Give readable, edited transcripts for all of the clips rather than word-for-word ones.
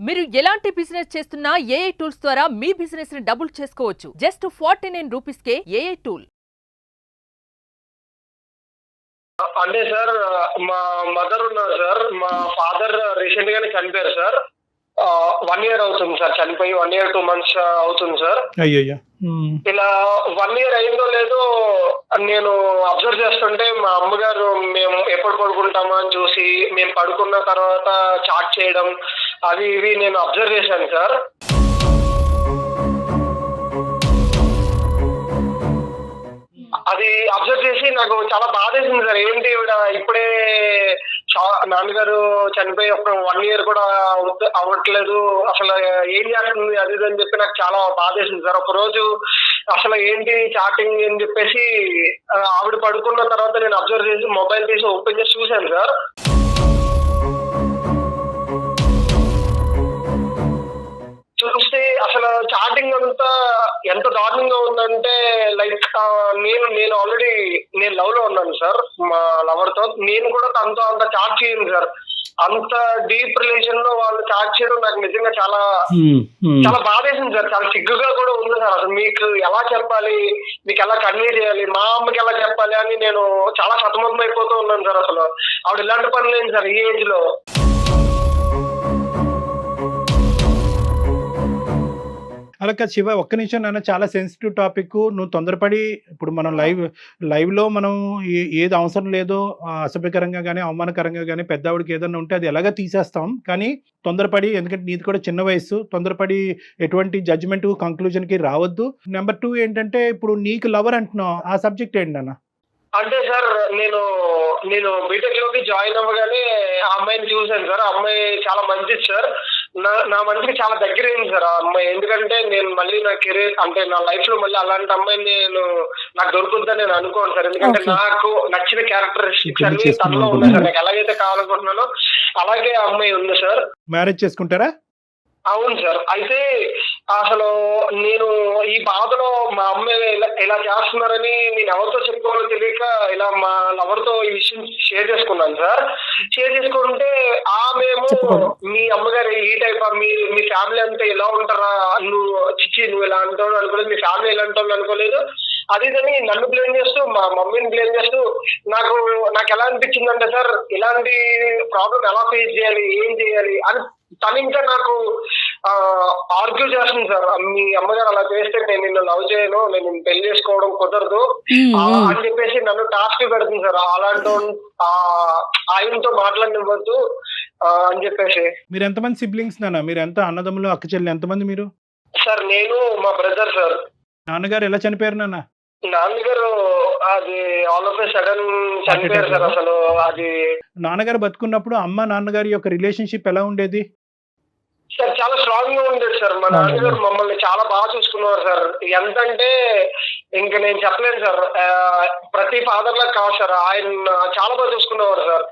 మీరు ఎలాంటి బిజినెస్ చేస్తున్నా ఏఐ టూల్స్ ద్వారా మీ బిజినెస్ ని డబుల్ చేసుకోవచ్చు. జస్ట్ 49 రూపీస్ కే ఏఐ టూల్. అంటే సార్ మా మదర్ ఉన్నారు సార్. మా ఫాదర్ రీసెంట్ గానే చనిపోయారు సార్. 1 year అవుతుంది సార్ చనిపోయి. 1 year 2 months అవుతుంది సార్. అయ్యయ్యో. ఇలా 1 year అయిందో లేదో నేను అబ్జర్వ్ చేస్తుంటే మా అమ్మగారు మేము ఎప్పుడు పడుకుంటామా అని చూసి మేము పడుకున్న తర్వాత చాట్ చేయడం అవి ఇవి నేను అబ్జర్వ్ చేశాను సార్. అది అబ్జర్వ్ చేసి నాకు చాలా బాధ వేసింది సార్. ఏంటి ఇప్పుడే నాన్నగారు చనిపోయి ఒక 1 year కూడా అవ్వట్లేదు, అసలు ఏం చేస్తుంది అది ఇది అని చెప్పి నాకు చాలా బాధ వేసింది సార్. ఒక రోజు అసలు ఏంటి చాటింగ్ అని చెప్పేసి ఆవిడ పడుకున్న తర్వాత నేను అబ్జర్వ్ చేసి మొబైల్ తీసి ఓపెన్ చేసి చూశాను సార్. చూస్తే అసలు చాటింగ్ అంతా ఎంత దారుణంగా ఉందంటే లైక్ నేను ఆల్రెడీ లవ్ లో ఉన్నాను సార్ మా లవర్ తో. నేను కూడా తనతో అంత చాట్ చేయను సార్. అంత డీప్ రిలేషన్ లో వాళ్ళు చాట్ చేయడం నాకు నిజంగా చాలా చాలా బాధేసింది సార్. చాలా సిగ్గుగా కూడా ఉంది సార్. అసలు మీకు ఎలా చెప్పాలి, మీకు ఎలా కన్వే చేయాలి, మా అమ్మకి ఎలా చెప్పాలి అని నేను చాలా సతమతం అయిపోతూ ఉన్నాను సార్. అసలు ఆవిడ ఇలాంటి పని లేదు సార్ ఈ ఏజ్ లో. అలా కాదు శివ, ఒక్క నిమిషం నాన్న, చాలా సెన్సిటివ్ టాపిక్. నువ్వు తొందరపడి ఇప్పుడు మనం లైవ్లో మనం ఏది అవసరం లేదో అసభ్యకరంగా కానీ అవమానకరంగా కానీ పెద్దవాడికి ఏదన్నా ఉంటే అది ఎలాగ తీసేస్తాం. కానీ తొందరపడి, ఎందుకంటే నీది కూడా చిన్న వయసు, తొందరపడి ఎటువంటి జడ్జిమెంట్ కంక్లూజన్కి రావద్దు. నెంబర్ 2 ఏంటంటే ఇప్పుడు నీకు లవర్ అంటున్నావు, ఆ సబ్జెక్ట్ ఏంటి నాన్న? అంటే సార్ నేను బీటెక్ లోకి జాయిన్ అవ్వగానే ఆ అమ్మాయిని చూశాను సార్. ఆ అమ్మాయి చాలా మంచిది సార్. నా మనసుకి చాలా దగ్గర అయింది సార్ ఆ అమ్మాయి. ఎందుకంటే నేను మళ్ళీ నా కెరీర్ అంటే నా లైఫ్ లో మళ్ళీ అలాంటి అమ్మాయిని నాకు దొరుకుతుందని నేను అనుకోను సార్. ఎందుకంటే నాకు నచ్చిన క్యారెక్టరిస్టిక్స్ అన్ని తనలో ఉన్నాయి సార్. నాకు ఎలాగైతే కావాలనుకుంటున్నానో అలాగే ఆ అమ్మాయి ఉంది సార్. మ్యారేజ్ చేసుకుంటారా? అవును సార్. అయితే అసలు నేను ఈ బాధలో మా అమ్మాయి ఇలా చేస్తున్నారని నేను ఎవరితో చెప్పుకోవాలో తెలియక ఇలా మా లవర్తో ఈ విషయం షేర్ చేసుకున్నాను సార్. షేర్ చేసుకుంటే ఆమెమో మీ అమ్మగారు ఈ టైప్ మీ ఫ్యామిలీ అంతా ఇలా ఉంటారా, నువ్వు ఇలా అంటావు అనుకోలేదు, మీ ఫ్యామిలీ ఇలా అంటావు అనుకోలేదు, అది ఇదని నన్ను బ్లేమ్ చేస్తూ మా మమ్మీని బ్లేమ్ చేస్తూ నాకు ఎలా అనిపించిందంటే సార్, ఇలాంటి ప్రాబ్లం ఎలా ఫేస్ చేయాలి, ఏం చేయాలి అని తను ఇంకా నాకు ఆర్గ్యూ చేస్తుంది సార్. మీ అమ్మగారు అలా చేస్తే నేను నిన్ను లవ్ చేయను, నేను పెళ్లి చేసుకోవడం కుదరదు అని చెప్పేసి నన్ను టాస్క్ పెడుతుంది సార్. అలాంటి ఆయనతో మాట్లాడనివ్వద్దు అని చెప్పేసి. మీరు ఎంతమంది సిబ్లింగ్స్ నాన్న? మీరు ఎంత అన్నదమ్ములు, అక్క చెల్లి ఎంతమంది మీరు? సార్ నేను మా బ్రదర్ సార్. నాన్నగారు ఎలా చనిపోయారు నాన్న? నాన్నగారు అది ఆల్ ఆఫ్ ఎ సడన్ చనిపోయారు సార్. అసలు అది నాన్నగారు బతుకున్నప్పుడు అమ్మ నాన్నగారి యొక్క రిలేషన్షిప్ ఎలా ఉండేది సార్? చాలా స్ట్రాంగ్ గా ఉండేది సార్. మా నాన్నగారు మమ్మల్ని చాలా బాగా చూసుకున్నారు సార్. ఎంతంటే ఇంకా నేను చెప్పలేను సార్. ప్రతి ఫాదర్ లా కాదు సార్, ఆయన చాలా బాగా చూసుకునేవారు సార్.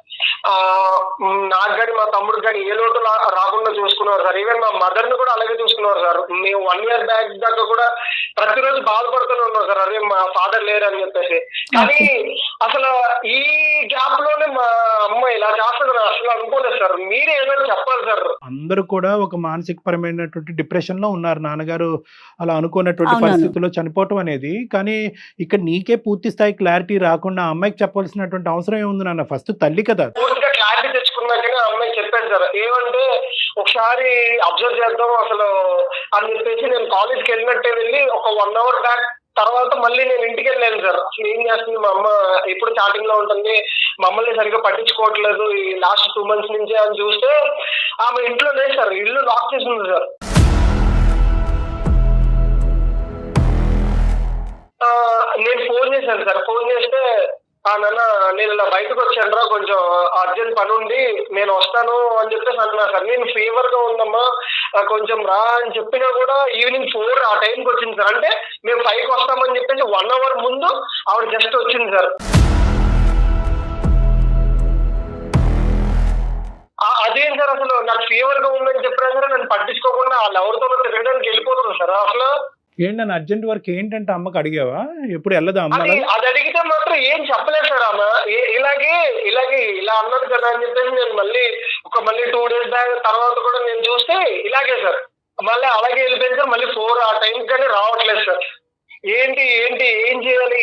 నాకు కానీ మా తమ్ముడికి కానీ ఏ లోటు రాకుండా చూసుకునేవారు సార్. ఈవెన్ మా మదర్ ని కూడా అలాగే చూసుకునేవారు సార్. మేము 1 year బ్యాక్ దాకా కూడా ప్రతిరోజు బాధపడుతూనే ఉన్నాం సార్, అదే మా ఫాదర్ లేరు అని చెప్పేసి. కానీ అసలు ఈ గ్యాప్ లోనే మా అమ్మ ఇలా చేస్తుంది అసలు అనుకోలేదు సార్. మీరే ఏమైనా చెప్పాలి సార్. అందరూ కూడా ఒక మానసిక పరమైనటువంటి డిప్రెషన్ లో ఉన్నారు. నాన్నగారు అలా అనుకున్నటువంటి పరిస్థితుల్లో చనిపోవటం అనేది. కానీ ఇక్కడ నీకే పూర్తి స్థాయి క్లారిటీ రాకుండా అమ్మాయికి చెప్పాల్సినటువంటి అవసరం ఏముంది నాన్న? ఫస్ట్ తల్లి కదా. పూర్తిగా క్లారిటీ తెచ్చుకున్నాకనే అమ్మాయికి చెప్పాను సార్. ఏమంటే ఒకసారి అబ్జర్వ్ చేద్దాం అసలు అని చెప్పేసి నేను కాలేజ్కి వెళ్ళినట్టే వెళ్ళి ఒక 1 hour బ్యాక్ తర్వాత మళ్ళీ నేను ఇంటికి వెళ్ళాను సార్. అసలు ఏం చేస్తుంది మా అమ్మ, ఎప్పుడు చాటింగ్ లో ఉంటుంది, మమ్మల్ని సరిగ్గా పట్టించుకోవట్లేదు ఈ లాస్ట్ 2 months నుంచి అని చూస్తే ఆమె ఇంట్లో లేదు సార్. ఇల్లు లాక్ చేసి ఉంది సార్. నేను ఫోన్ చేశాను సార్. ఫోన్ చేస్తే నాన్న నేను ఇలా బయటకు వచ్చాను రా, కొంచెం అర్జెంట్ పని ఉండి నేను వస్తాను అని చెప్పేసి అన్నా సార్. నేను ఫీవర్ గా ఉందమ్మా కొంచెం రా అని చెప్పినా కూడా ఈవినింగ్ 4 ఆ టైంకి వచ్చింది సార్. అంటే మేము 5కి వస్తామని చెప్పేసి 1 hour ముందు ఆవిడ జస్ట్ వచ్చింది సార్. అదేం సార్, అసలు నాకు ఫీవర్ గా ఉందని చెప్పినా సరే నన్ను పట్టించుకోకుండా వాళ్ళు ఎవరితో తిరగడానికి వెళ్ళిపోతుంది సార్. అసలు ఏంటన్నా అర్జెంట్ వర్క్ ఏంటంటే అమ్మకి అడిగావా? ఎప్పుడు వెళ్ళదా అమ్మ అది అది అడిగితే మాత్రం ఏం చెప్పలేదు సార్ ఆమె. ఇలాగే ఇలా అన్నది కదా అని చెప్పేసి నేను మళ్ళీ 2 days తర్వాత కూడా నేను చూస్తే ఇలాగే సార్, మళ్ళీ అలాగే వెళ్ళిపోయింది సార్. మళ్ళీ 4 ఆ టైం కానీ రావట్లేదు సార్. ఏంటి ఏం చేయాలి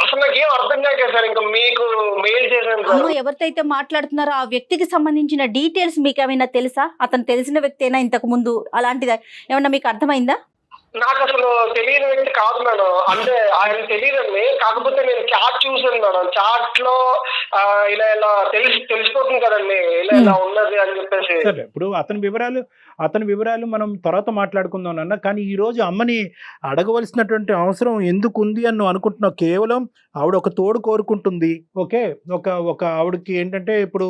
అసలు నాకు ఏం అర్థం కాక సార్ ఇంకా మీకు మెయిల్ చేశాను సార్. ఎవరితో మాట్లాడుతున్నారో ఆ వ్యక్తికి సంబంధించిన డీటెయిల్స్ మీకు ఏమైనా తెలుసా? అతను తెలిసిన వ్యక్తి అయినా ఇంతకు ముందు అలాంటిది ఏమన్నా మీకు అర్థమైందా? నాకు అసలు తెలియని వ్యక్తి కాదు మేడం, అంటే ఆయన తెలియదండి. కాకపోతే నేను చాట్ చూసాను మేడం, చాట్ లో ఇలా తెలిసిపోతుంది కదండి ఇలా ఉన్నది అని చెప్పేసి. సరే, ఇప్పుడు అతని వివరాలు మనం తర్వాత మాట్లాడుకుందాం అన్న. కానీ ఈ రోజు అమ్మని అడగవలసినటువంటి అవసరం ఎందుకు ఉంది అని నువ్వు అనుకుంటున్నావు? కేవలం ఆవిడ ఒక తోడు కోరుకుంటుంది. ఓకే, ఒక ఆవిడకి ఏంటంటే ఇప్పుడు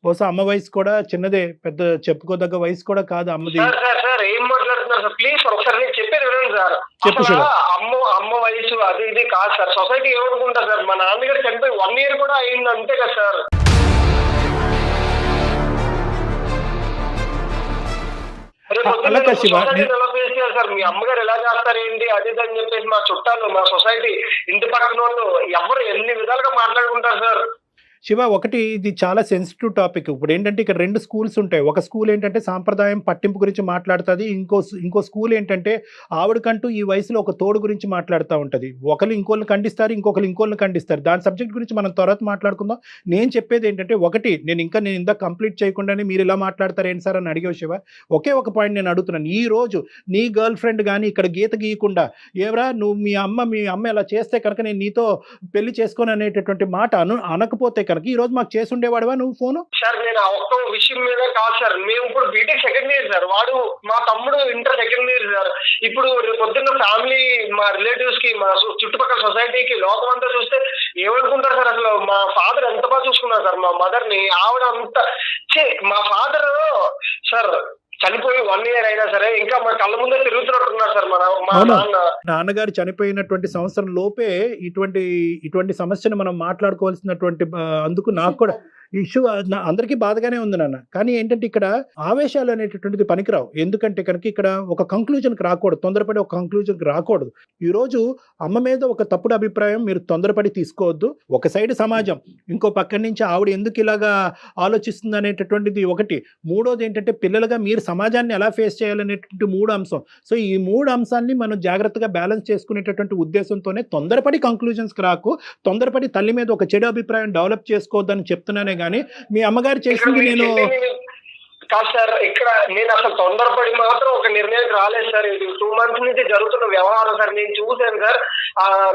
బహుశా అమ్మ వయసు కూడా చిన్నదే, పెద్ద చెప్పుకోదగ్గ వయసు కూడా కాదు అమ్మది. సార్ ఏం మాట్లాడుతున్నారు సార్? ప్లీజ్ సార్ ఒకసారి నేను చెప్పేది వినండి సార్. అమ్మ వయసు అది ఇది కాదు సార్. సొసైటీ ఏమనుకుంటా సార్, మా నాన్నగారు చనిపోయి 1 year కూడా అయింది అంతే కదా సార్. ఎలా ఫేస్ చేయాలి సార్? మీ అమ్మగారు ఎలా చేస్తారు ఏంటి అది అని చెప్పేసి మా చుట్టాలు, మా సొసైటీ, ఇంటి పక్కన వాళ్ళు ఎవరు ఎన్ని విధాలుగా మాట్లాడుకుంటారు సార్. శివ, ఒకటి ఇది చాలా సెన్సిటివ్ టాపిక్. ఇప్పుడు ఏంటంటే ఇక్కడ 2 schools ఉంటాయి. ఒక స్కూల్ ఏంటంటే సాంప్రదాయం పట్టింపు గురించి మాట్లాడుతుంది, ఇంకో స్కూల్ ఏంటంటే ఆవిడకంటూ ఈ వయసులో ఒక తోడు గురించి మాట్లాడుతూ ఉంటుంది. ఒకరు ఇంకోళ్ళని ఖండిస్తారు, ఇంకోళ్ళని ఖండిస్తారు. దాని సబ్జెక్ట్ గురించి మనం తర్వాత మాట్లాడుకుందాం. నేను చెప్పేది ఏంటంటే, ఒకటి నేను ఇందా కంప్లీట్ చేయకుండానే మీరు ఇలా మాట్లాడతారు ఏంటి సార్ అని అడిగావు శివ. ఒకే ఒక పాయింట్ నేను అడుగుతున్నాను. ఈ రోజు నీ గర్ల్ ఫ్రెండ్ కానీ ఇక్కడ గీత గీయకుండా ఏవరా నువ్వు మీ అమ్మ ఇలా చేస్తే కనుక నేను నీతో పెళ్లి చేసుకోను అనేటటువంటి మాట అనకపోతే కనుక ఈ రోజు మాకు చేసి ఉండేవాడువా నువ్వు ఫోను? సార్ నేను ఒక్క విషయం మీద కాదు సార్, మేము ఇప్పుడు బీటెక్ 2nd year సార్, వాడు మా తమ్ముడు ఇంటర్ 2nd year సార్. ఇప్పుడు పొద్దున్న ఫ్యామిలీ, మా రిలేటివ్స్ కి, మా చుట్టుపక్కల సొసైటీకి, లోకం అంతా చూస్తే ఏమనుకుంటారు సార్? అసలు మా ఫాదర్ ఎంత బాగా చూసుకున్నారు సార్ మా మదర్ ని. ఆవిడ అంత మా ఫాదర్ సార్ చనిపోయి 1 year అయినా సరే ఇంకా మా కళ్ళ ముందే తిరుగుతున్నట్టున్నారు సార్ మా నాన్నగారు చనిపోయినటువంటి సంవత్సరం లోపే ఇటువంటి సమస్యను మనం మాట్లాడుకోవాల్సినటువంటి అందుకు నాకు కూడా ఇష్యూ అందరికీ బాధగానే ఉంది నాన్న. కానీ ఏంటంటే ఇక్కడ ఆవేశాలు అనేటటువంటిది పనికిరావు. ఎందుకంటే కనుక ఇక్కడ ఒక కంక్లూజన్కి రాకూడదు, తొందరపడి ఒక కంక్లూజన్కి రాకూడదు. ఈరోజు అమ్మ మీద ఒక తప్పుడు అభిప్రాయం మీరు తొందరపడి తీసుకోవద్దు. ఒక సైడ్ సమాజం, ఇంకో పక్కన నుంచి ఆవిడ ఎందుకు ఇలాగా ఆలోచిస్తుంది అనేటటువంటిది ఒకటి. మూడోది ఏంటంటే పిల్లలుగా మీరు సమాజాన్ని ఎలా ఫేస్ చేయాలనేటువంటి 3 అంశం. సో ఈ 3 అంశాన్ని మనం జాగ్రత్తగా బ్యాలెన్స్ చేసుకునేటటువంటి ఉద్దేశంతోనే తొందరపడి కంక్లూజన్స్కి రాకు, తొందరపడి తల్లి మీద ఒక చెడు అభిప్రాయం డెవలప్ చేసుకోవద్దని చెప్తున్నానే. కానీ మీ అమ్మగారు చేసింది నేను కాదు సార్. ఇక్కడ నేను అసలు తొందరపడి మాత్రం ఒక నిర్ణయానికి రాలేదు సార్. ఇది 2 months నుంచి జరుగుతున్న వ్యవహారం సార్. నేను చూశాను సార్,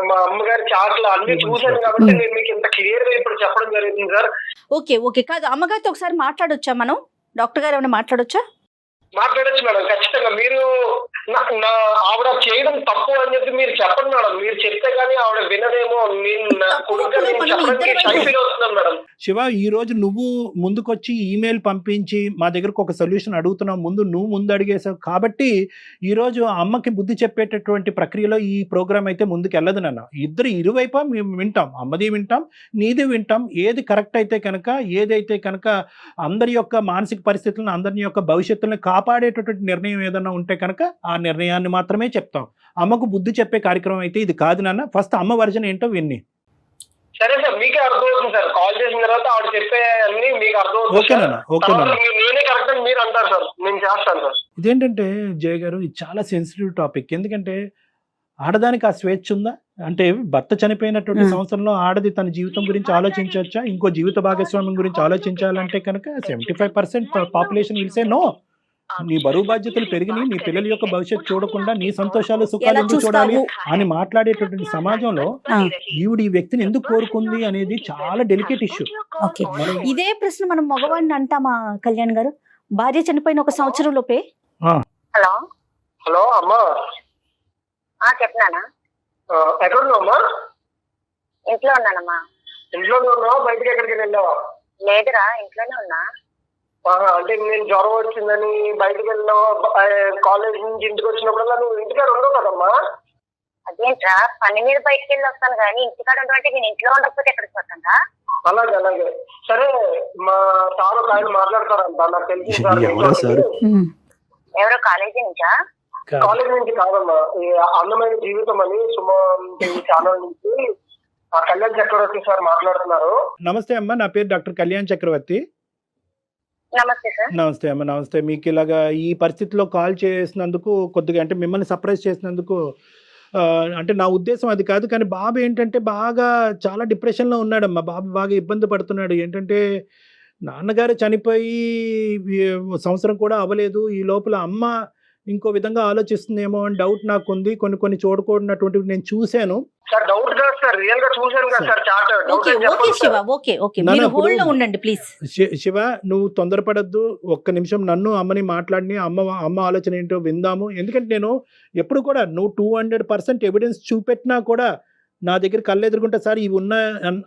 మా అమ్మగారి చాట్లు అన్ని చూశాను కాబట్టి నేను మీకు ఇంత క్లియర్ గా ఇప్పుడు చెప్పడం జరుగుతుంది సార్. ఓకే కాదు, అమ్మగారితో ఒకసారి మాట్లాడొచ్చా మనం? డాక్టర్ గారు ఏమైనా మాట్లాడొచ్చా? మాట్లాడచ్చు మేడం, ఖచ్చితంగా. మీరు నా ఆవిడ చేయడం తప్పు అని చెప్పి మీరు చెప్పండి మేడం. మీరు చెప్తే గానీ ఆవిడ వినదేమో. మేడం శివ, ఈ రోజు నువ్వు ముందుకొచ్చి ఈమెయిల్ పంపించి మా దగ్గరకు ఒక సొల్యూషన్ అడుగుతున్నావు. నువ్వు ముందు అడిగేసావు కాబట్టి ఈ రోజు అమ్మకి బుద్ధి చెప్పేటటువంటి ప్రక్రియలో ఈ ప్రోగ్రామ్ అయితే ముందుకు వెళ్ళదు నాన్న. ఇరువైపు మేము వింటాం, అమ్మది వింటాం, నీది వింటాం. ఏది కరెక్ట్ అయితే కనుక, ఏదైతే కనుక అందరి యొక్క మానసిక పరిస్థితులను, అందరి యొక్క భవిష్యత్తులను కాపాడేటటువంటి నిర్ణయం ఏదైనా ఉంటే కనుక ఆ నిర్ణయాన్ని మాత్రమే చెప్తాం. అమ్మకు బుద్ధి చెప్పే కార్యక్రమం అయితే ఇది కాదు నాన్న. ఫస్ట్ అమ్మ వర్జన్ ఏంటో విన్ని. సరే సార్, మీకే అర్థమవుతుంది సార్. కాల్ చేసిన తర్వాత ఆవిడ చెప్పే అన్ని మీకు అర్థమవుతుంది. నేనే కరెక్ట్ అని మీరు అంటారు సార్, నేను చేస్తాను సార్. ఇదేంటంటే జయ గారు, ఇది చాలా సెన్సిటివ్ టాపిక్. ఎందుకంటే ఆడదానికి ఆ స్వేచ్ఛ ఉందా? అంటే భర్త చనిపోయినటువంటి సంవత్సరంలో ఆడది తన జీవితం గురించి ఆలోచించవచ్చా? ఇంకో జీవిత భాగస్వామ్యం గురించి ఆలోచించాలంటే కనుక 75% పాపులేషన్ విల్ సే నో. నీ బరువు బాధ్యతలు పెరిగినాయి, నీ పిల్లల యొక్క భవిష్యత్తు చూడకుండా నీ సంతోషాలు సుఖాలు ఎందుకు చూడాలి అని మాట్లాడేటటువంటి సమాజంలో ఈవిడ ఈ వ్యక్తిని ఎందుకు కోరుకుంది అనేది చాలా డెలికేట్ ఇష్యూ. ఇదే ప్రశ్న మనం మగవాడిని అంటామా కళ్యాణ్ గారు? భార్య చనిపోయిన 1 సంవత్సరం లోపే. హలో అమ్మా, చెప్పినానా? ఎక్కడున్నావమ్మా? ఇంట్లో ఉన్నానమ్మా. ఇంట్లోనే ఉన్నావా? బయటకి ఎక్కడికి వెళ్ళావా? లేదురా, ఇంట్లోనే ఉన్నా. అంటే నేను జ్వరం వచ్చిందని బయటకు వెళ్ళావు, కాలేజ్ నుంచి ఇంటికి వచ్చినప్పుడల్లా నువ్వు ఇంటికాడ ఉండవు కదమ్మా? అదేంట్రా, పని మీద బయటకు వెళ్ళి వస్తాను కానీ ఇంటికాడ ఉండమంటే నేను ఇంట్లో ఉండకపోతే ఎక్కడికి వస్తాను? అలాగే సరే. మా సార్ ఒక ఆయన మాట్లాడతారంట, నాకు తెలిసింది. ఎవరో కాలేజీ నుంచా? కాలేజ్ నుంచి కాదమ్మా, ఈ అందమైన జీవితం అని సుమన్ ఛానల్ నుంచి కళ్యాణ్ చక్రవర్తి సార్ మాట్లాడుతున్నారు. నమస్తే అమ్మ, నా పేరు డాక్టర్ కళ్యాణ్ చక్రవర్తి. నమస్తే సార్. నమస్తే అమ్మ, నమస్తే. మీకు ఇలాగా ఈ పరిస్థితిలో కాల్ చేసినందుకు కొద్దిగా అంటే మిమ్మల్ని సర్ప్రైజ్ చేసినందుకు అంటే నా ఉద్దేశం అది కాదు, కానీ బాబు ఏంటంటే బాగా చాలా డిప్రెషన్లో ఉన్నాడమ్మా. బాబు బాగా ఇబ్బంది పడుతున్నాడు. ఏంటంటే నాన్నగారు చనిపోయి సంవత్సరం కూడా అవ్వలేదు. ఈ లోపల అమ్మ ఇంకో విధంగా ఆలోచిస్తుందేమో అని డౌట్ నాకు ఉంది. కొన్ని చూడకూడనటువంటివి నేను చూశాను. సార్ డౌట్ కాదు సార్, రియల్ గా చూశాను కదా sir chart. Okay okay Shiva, okay okay, మీరు హోల్డ్ లో ఉండండి ప్లీజ్. శివ, నువ్వు తొందరపడద్దు. ఒక్క నిమిషం నన్ను అమ్మని మాట్లాడిని, అమ్మ ఆలోచన ఏంటో విందాము. ఎందుకంటే నేను ఎప్పుడు కూడా నువ్వు 200% ఎవిడెన్స్ చూపెట్టినా కూడా నా దగ్గర కళ్ళు ఎదుర్కొంటే సార్ ఇవి ఉన్నా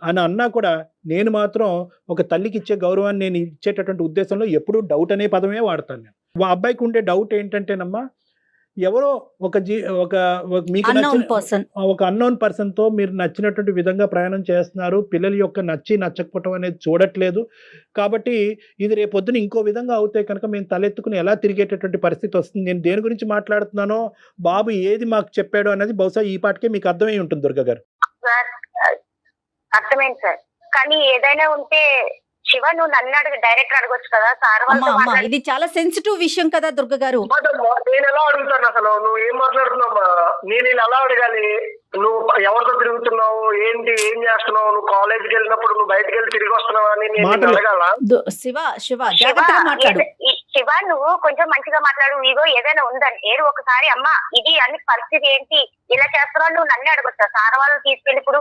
అని అన్నా కూడా నేను మాత్రం ఒక తల్లికి ఇచ్చే గౌరవాన్ని నేను ఇచ్చేటటువంటి ఉద్దేశంలో ఎప్పుడూ డౌట్ అనే పదమే వాడతాను. నేను ఆ అబ్బాయికి ఉండే డౌట్ ఏంటంటేనమ్మా, ఎవరో మీకు ఒక అన్నోన్ పర్సన్తో మీరు నచ్చినటువంటి విధంగా ప్రయాణం చేస్తున్నారు. పిల్లల యొక్క నచ్చకపోవటం అనేది చూడట్లేదు. కాబట్టి ఇది రేపొద్దున ఇంకో విధంగా అవుతే కనుక మేము తలెత్తుకుని ఎలా తిరిగేటటువంటి పరిస్థితి వస్తుంది. నేను దేని గురించి మాట్లాడుతున్నానో, బాబు ఏది మాకు చెప్పాడో అనేది బహుశా ఈ పాటికే మీకు అర్థమై ఉంటుంది దుర్గ గారు. అర్థమైంది సార్, కానీ ఏదైనా ఉంటే శివ నువ్వు నన్ను డైరెక్ట్ అడగొచ్చు కదా సార్. ఇది చాలా సెన్సిటివ్ విషయం కదా దుర్గ గారు. నేను ఎలా అడుగుతాను అసలు? నువ్వు ఏం మాట్లాడుతున్నావా? నేను ఎలా అడగాలి? నువ్వు ఎవరితో తిరుగుతున్నావు, ఏంటి, ఏం చేస్తున్నావు? నువ్వు కాలేజ్కి వెళ్ళినప్పుడు నువ్వు బయటకు వెళ్ళి తిరిగి వస్తున్నావా అని నేను అడగాల? శివ జాగ్రత్తగా మాట్లాడు. శివ నువ్వు కొంచెం మంచిగా మాట్లాడు. ఇగో ఏదైనా ఉందంటే ఒకసారి అమ్మ ఇది అన్ని పరిస్థితి ఏంటి, ఇలా చేస్తున్నావు నువ్వు నన్ను అడగొచ్చా? సార్ వాళ్ళు తీసుకెళ్ళి ఇప్పుడు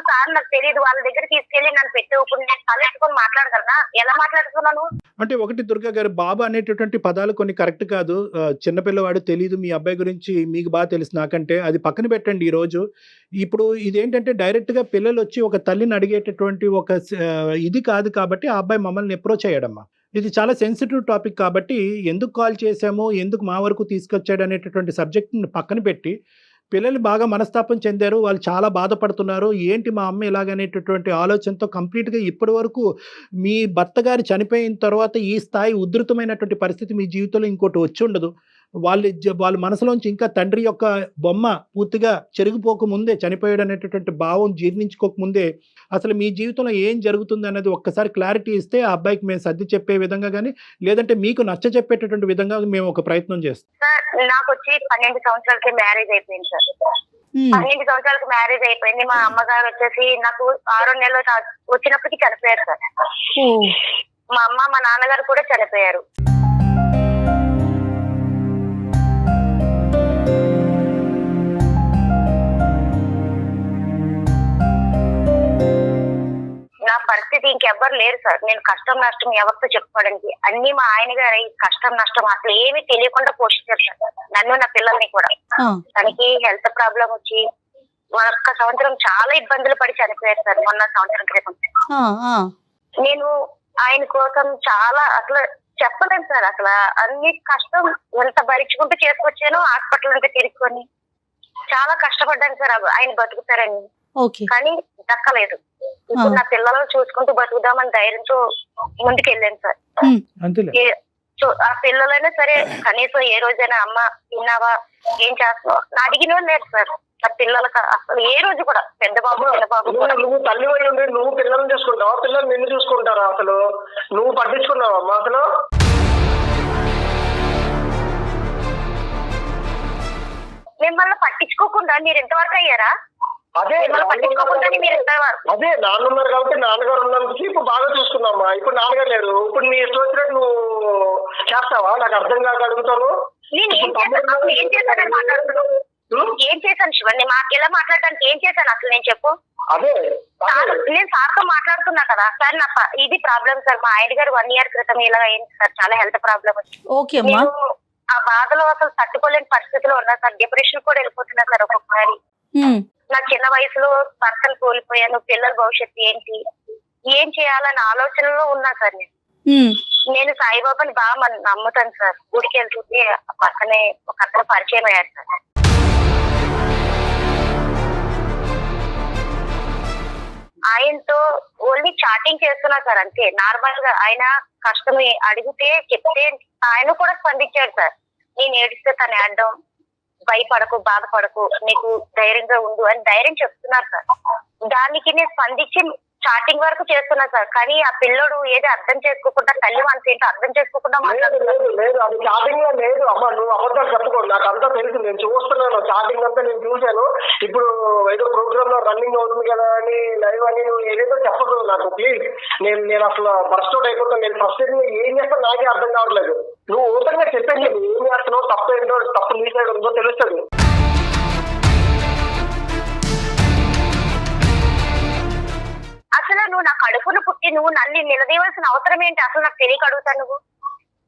సార్ నాకు తెలియదు వాళ్ళ దగ్గర తీసుకెళ్లి నన్ను పెట్టు, ఇప్పుడు నేను తలెత్తుకొని మాట్లాడగలనా? ఎలా మాట్లాడుతున్నాను అంటే ఒకటి దుర్గా గారు, బాబా అనేటటువంటి పదాలు కొన్ని కరెక్ట్ కాదు. చిన్నపిల్లవాడు తెలియదు, మీ అబ్బాయి గురించి మీకు బాగా తెలుసు నాకంటే. అది పక్కన పెట్టండి. ఈరోజు ఇప్పుడు ఇదేంటంటే డైరెక్ట్గా పిల్లలు వచ్చి ఒక తల్లిని అడిగేటటువంటి ఒక ఇది కాదు. కాబట్టి ఆ అబ్బాయి మమ్మల్ని అప్రోచ్ అయ్యాడమ్మా. ఇది చాలా సెన్సిటివ్ టాపిక్ కాబట్టి ఎందుకు కాల్ చేశాము, ఎందుకు మా వరకు తీసుకొచ్చాడు అనేటటువంటి సబ్జెక్ట్ని పక్కన పెట్టి పిల్లలు బాగా మనస్తాపం చెందారు, వాళ్ళు చాలా బాధపడుతున్నారు. ఏంటి మా అమ్మ ఇలాగనేటటువంటి ఆలోచనతో కంప్లీట్గా ఇప్పటి వరకు మీ భర్త గారు చనిపోయిన తర్వాత ఈ స్థాయి ఉధృతమైనటువంటి పరిస్థితి మీ జీవితంలో ఇంకోటి వచ్చి ఉండదు. వాళ్ళ మనసులోంచి ఇంకా తండ్రి యొక్క బొమ్మ పూర్తిగా చెరిగిపోకముందే, చనిపోయాడు అనేటటువంటి భావం జీర్ణించుకోకముందే అసలు మీ జీవితంలో ఏం జరుగుతుంది అనేది ఒక్కసారి క్లారిటీ ఇస్తే ఆ అబ్బాయికి మేము సర్ది చెప్పే విధంగా కానీ, లేదంటే మీకు నచ్చ చెప్పేటటువంటి విధంగా మేము ఒక ప్రయత్నం చేస్తాం. నాకు వచ్చి 12 సంవత్సరాలకి మ్యారేజ్ అయిపోయింది సార్. 12 సంవత్సరాలకు మ్యారేజ్ అయిపోయింది. మా అమ్మగారు వచ్చేసి నాకు 6 నెలలు వచ్చినప్పటికీ చనిపోయారు సార్. మా అమ్మ మా నాన్నగారు కూడా చనిపోయారు. నా పరిస్థితి ఇంకెవ్వరు లేరు సార్. నేను కష్టం నష్టం ఎవరితో చెప్పుకోవడానికి అన్ని మా ఆయన గారు కష్టం నష్టం అసలు ఏమీ తెలియకుండా పోషించారు సార్ నన్ను, నా పిల్లల్ని కూడా. తనకి హెల్త్ ప్రాబ్లం వచ్చి 1 సంవత్సరం చాలా ఇబ్బందులు పడి చనిపోయారు సార్. మొన్న సంవత్సరం క్రితం నేను ఆయన కోసం చాలా అసలు చెప్పలేను సార్. అసలు అన్ని కష్టం ఎంత భరించుకుంటూ చేసుకొచ్చాను. హాస్పిటల్ ఇంకా తిరుక్కొని చాలా కష్టపడ్డాను సార్ ఆయన బతుకుతారని. కానీ దక్కలేదు. ఇప్పుడు నా పిల్లలను చూసుకుంటూ బతుకుదామని ధైర్యంతో ముందుకెళ్ళాను సార్. ఆ పిల్లలైనా సరే కనీసం ఏ రోజైనా అమ్మ తిన్నావా, ఏం చేస్తున్నావు నా అడిగిన లేదు సార్. నా పిల్లలకు అసలు ఏ రోజు కూడా, పెద్ద బాబు చిన్న బాబు కూడా. నువ్వు తల్లి ఉండి నువ్వు పిల్లల్ని చూసుకుంటావా? పిల్లలు నిన్ను చూసుకుంటారా? అసలు నువ్వు పట్టించుకున్నావా అమ్మా? అసలు మిమ్మల్ని పట్టించుకోకుండా మీరు ఎంతవరకు అయ్యారా? అదే నాన్నున్నారు కాబట్టి నాన్నగారు ఉన్నందుకు ఇప్పుడు బాగా చూసుకున్నామ్మా. ఇప్పుడు నాన్నగారు లేరు. ఇప్పుడు నీ ఇష్టం వచ్చినట్టు నువ్వు చేస్తావా? నాకు అర్థం కాక అడుగుతాను. నేను ఏం చేశానని మాట్లాడుతున్నావు? ఏం చేశాను శివన్? మాకు ఎలా మాట్లాడడానికి ఏం చేశాను అసలు నేను చెప్పు. అదే నేను సార్తో మాట్లాడుతున్నా కదా సార్. నా ఇది ప్రాబ్లం సార్. మా ఆయన గారు 1 ఇయర్ క్రితం ఇలా అయింది సార్. చాలా హెల్త్ ప్రాబ్లం వచ్చింది. నేను ఆ బాధలో అసలు తట్టుకోలేని పరిస్థితిలో ఉన్నా సార్. డిప్రెషన్ కూడా వెళ్ళిపోతున్నా సార్ ఒక్కొక్కసారి. నా చిన్న వయసులో భర్తను కోల్పోయాను. పిల్లల భవిష్యత్తు ఏంటి, ఏం చేయాలన్న ఆలోచనలో ఉన్నా సార్. నేను సాయిబాబాని బాగా నమ్ముతాను సార్. గుడికి వెళ్తుంటే పక్కనే ఒక అతను పరిచయం అయ్యారు సార్. ఆయనతో ఓన్లీ చాటింగ్ చేస్తున్నా సార్ అంతే. నార్మల్ గా ఆయన కష్టం అడిగితే చెప్తే ఆయన కూడా స్పందించాడు సార్. నేను ఏడిస్తే తను ఏడడం, భయపడకు, బాధపడకు, నీకు ధైర్యంగా ఉండు అని ధైర్యం చెప్తున్నారు సార్. దానికి నేను స్పందించి స్టార్టింగ్ వరకు చేస్తున్నా సార్. కానీ ఆ పిల్లోడు ఏది అర్థం చేసుకోకుండా, తల్లి మనసు ఏంటో అర్థం చేసుకోకుండా లేదు మాట్లాడుతున్నాడు. లేదు లేదు, అది చాటింగ్ లో లేదు అమ్మ. నువ్వు అబద్ధాలు చెప్పుకో, నాకు అంతా తెలుసు, నేను చూస్తున్నాను, చాటింగ్ అంతా నేను చూశాను. ఇప్పుడు ఏదో ప్రోగ్రామ్ లో రన్నింగ్ అవుతుంది కదా అని లైవ్ అని నువ్వు ఏదేదో చెప్పదు నాకు ప్లీజ్. నేను అసలు బర్స్ట్ అవుట్ అయిపోతాను. నేను ఫస్ట్ ఏం చేస్తాను నాకే అర్థం కావట్లేదు. నువ్వు ఓపెన్ గా చెప్పేసి ఏం చేస్తున్నావు, తప్పు ఏంటో, తప్పు నీ సైడ్ ఉందో తెలుస్తుంది. అసలు నువ్వు నా కడుపును పుట్టి నువ్వు నన్ను నిలదీయవలసిన అవసరం ఏంటి? అసలు నాకు తెలియక అడుగుతాను. నువ్వు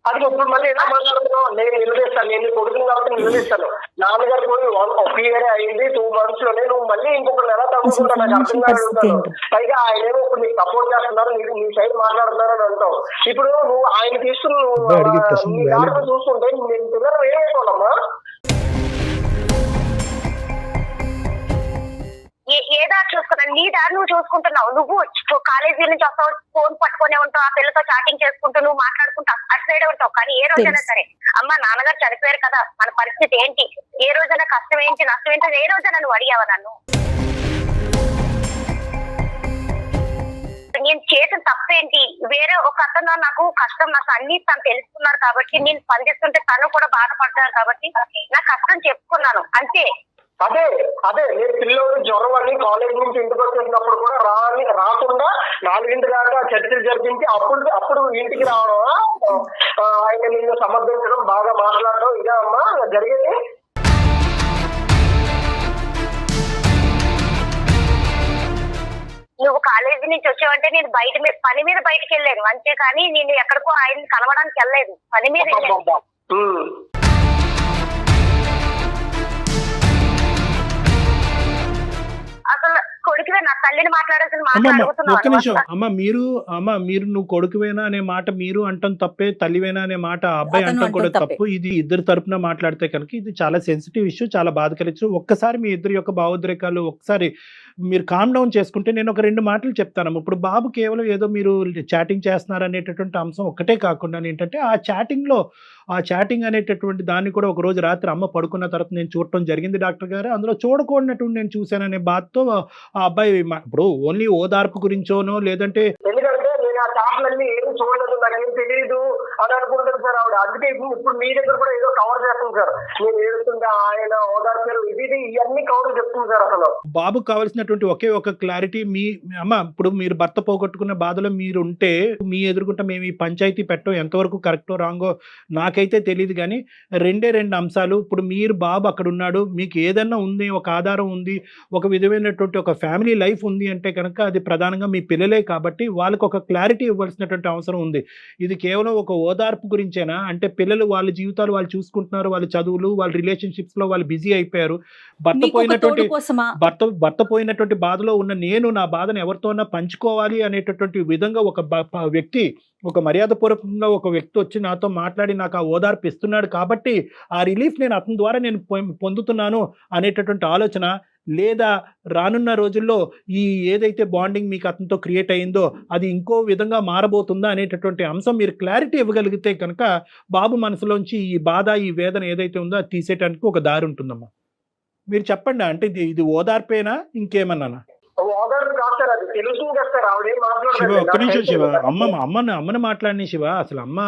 అది ఇప్పుడు మళ్ళీ ఎలా మాట్లాడుతున్నావు? నేను నిలదీస్తాను, నేను కొడుకుని కాబట్టి నిలదీస్తాను. నాన్నగారు పోయి 1 year అయింది, 2 months లోనే నువ్వు మళ్ళీ ఇంకొకరు ఎలా తగ్గుతుంటా నాకు అర్థం కాదు. పైగా ఆయన ఏమో ఇప్పుడు నీకు సపోర్ట్ చేస్తున్నారు, నీ సైడ్ మాట్లాడుతున్నారు అని అంటావు. ఇప్పుడు నువ్వు ఆయన తీసుకుని నీ దాంట్లో చూసుకుంటే నేను పిల్లలు ఏమైపోవాలమ్మా? ఏ దారి చూసుకున్నావు? నీ దారి నువ్వు చూసుకుంటున్నావు. నువ్వు కాలేజీ నుంచి వస్తావు, ఫోన్ పట్టుకునే ఉంటావు, ఆ పిల్లతో చాటింగ్ చేసుకుంటూ నువ్వు మాట్లాడుకుంటా అటు సైడ్ ఉంటావు. కానీ ఏ రోజైనా సరే అమ్మ నాన్నగారు చనిపోయారు కదా, మన పరిస్థితి ఏంటి, ఏ రోజైనా కష్టం ఏంటి, నష్టం ఏంటి, ఏ రోజైనా నువ్వు అడిగావా నన్ను? నేను చేసిన తప్పేంటి? వేరే ఒక అతను నాకు కష్టం నష్టం అన్ని తను తెలుసుకున్నారు కాబట్టి నేను స్పందిస్తుంటే తను కూడా బాధపడ్డారు కాబట్టి నా కష్టం చెప్పుకున్నాను అంతే. అదే అదే నేను పిల్లోడు జ్వరం అని కాలేజ్ నుంచి ఇంటికి వచ్చేసినప్పుడు కూడా రాకుండా 4 దాకా చర్చలు జరిపించి అప్పుడు ఇంటికి రావడం, ఆయన నిన్ను సమర్థించడం, బాగా మాట్లాడడం, ఇదే అమ్మా జరిగేది. నువ్వు కాలేజీ నుంచి వచ్చావంటే నేను పని మీద బయటకు వెళ్ళాను అంతేకాని నేను ఎక్కడికో ఆయన కలవడానికి వెళ్ళలేదు, పని మీద వెళ్ళాను. అసలు కొడుకువే నా తల్లిని మాట్లాడాల్సిన మాట ఒక్క నిమిషం అడుగుతున్నాను. అమ్మ మీరు నువ్వు కొడుకువేనా అనే మాట మీరు అంటాం తప్పే, తల్లివేనా అనే మాట అబ్బాయి అతను అంటాం కూడా అంటాం తప్పు. ఇది ఇద్దరు తరపున మాట్లాడితే కనుక ఇది చాలా సెన్సిటివ్ ఇష్యూ, చాలా బాధ కలిగించు. ఒక్కసారి మీ ఇద్దరి యొక్క భావోద్రేకాలు ఒకసారి మీరు కామ్ డౌన్ చేసుకుంటే నేను ఒక 2 మాటలు చెప్తాను. ఇప్పుడు బాబు కేవలం ఏదో మీరు చాటింగ్ చేస్తున్నారు అనేటటువంటి అంశం ఒక్కటే కాకుండా ఏంటంటే ఆ చాటింగ్ అనేటటువంటి దాన్ని కూడా ఒక రోజు రాత్రి అమ్మ పడుకున్న తర్వాత నేను చూడటం జరిగింది డాక్టర్ గారు, అందులో చూడకూడనటువంటి నేను చూశాననే బాధతో ఆ అబ్బాయి ఇప్పుడు ఓన్లీ ఓదార్పు గురించోనో లేదంటే ఎందుకంటే నేను ఆ చాట్లన్నీ ఏమి చూడలేదు, నాకేం తెలియదు అని అనుకుంటాను సార్ ఆవిడ. అందుకే ఇప్పుడు మీ దగ్గర కూడా ఏదో కవర్ చేస్తుంది సార్. నేను ఏడుస్తుంటే ఆయన ఓదార్చారు, ఇది ఇవన్నీ కవర్ చెప్తుంది సార్. అసలు బాబుకు కావాల్సినటువంటి ఒకే ఒక క్లారిటీ, మీ అమ్మ ఇప్పుడు మీరు భర్త పోగొట్టుకున్న బాధలో మీరు ఉంటే మీ ఎదుర్కొంటే మేము ఈ పంచాయతీ పెట్టడం ఎంతవరకు కరెక్టో రాంగో నాకైతే తెలియదు. కానీ 2 అంశాలు. ఇప్పుడు మీరు బాబు అక్కడ ఉన్నాడు, మీకు ఏదన్నా ఉంది, ఒక ఆధారం ఉంది, ఒక విధమైనటువంటి ఒక ఫ్యామిలీ లైఫ్ ఉంది అంటే కనుక అది ప్రధానంగా మీ పిల్లలే కాబట్టి వాళ్ళకు ఒక క్లారిటీ ఇవ్వాల్సినటువంటి అవసరం ఉంది. ఇది కేవలం ఒక ఓదార్పు గురించేనా అంటే పిల్లలు వాళ్ళ జీవితాలు వాళ్ళు చూసుకుంటున్నారు, వాళ్ళ చదువులు, వాళ్ళ రిలేషన్షిప్స్ లో వాళ్ళు బిజీ అయిపోయారు. భర్త పోయినటువంటి బాధలో ఉన్న నేను నా బాధను ఎవరితోనా పంచుకోవాలి అనేటటువంటి విధంగా ఒక మర్యాదపూర్వకంగా ఒక వ్యక్తి వచ్చి నాతో మాట్లాడి నాకు ఆ ఓదార్పు ఇస్తున్నాడు కాబట్టి ఆ రిలీఫ్ నేను అతని ద్వారా నేను పొందుతున్నాను అనేటటువంటి ఆలోచన, లేదా రానున్న రోజుల్లో ఈ ఏదైతే బాండింగ్ మీకు అతనితో క్రియేట్ అయిందో అది ఇంకో విధంగా మారబోతుందా అనేటటువంటి అంశం మీరు క్లారిటీ ఇవ్వగలిగితే కనుక బాబు మనసులోంచి ఈ బాధ, ఈ వేదన ఏదైతే ఉందో అది తీసేయడానికి ఒక దారి ఉంటుందమ్మా. మీరు చెప్పండి, అంటే ఇది ఓదార్పేనా ఇంకేమన్నా? ఓదార్పు కాదు సార్, అది తెలుస్తుంది కదా సార్. ఆవిడ శివ ఒక్క నిమిషం శివ, మాట్లాడలేదు. అమ్మని మాట్లాడిన శివ. అసలు అమ్మ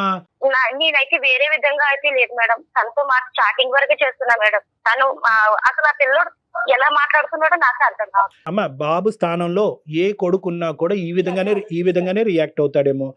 నేనైతే వేరే విధంగా అయితే లేదు మేడం, తనతో చాటింగ్ వరకే చేస్తున్నా మేడం. తను అసలు ఆ పిల్లడు ఎలా మాట్లాడుతున్నాడో నాకు అర్థం కాదు. అమ్మ బాబు స్థానంలో ఏ కొడుకున్నా కూడా ఈ విధంగానే రియాక్ట్ అవుతాడేమో.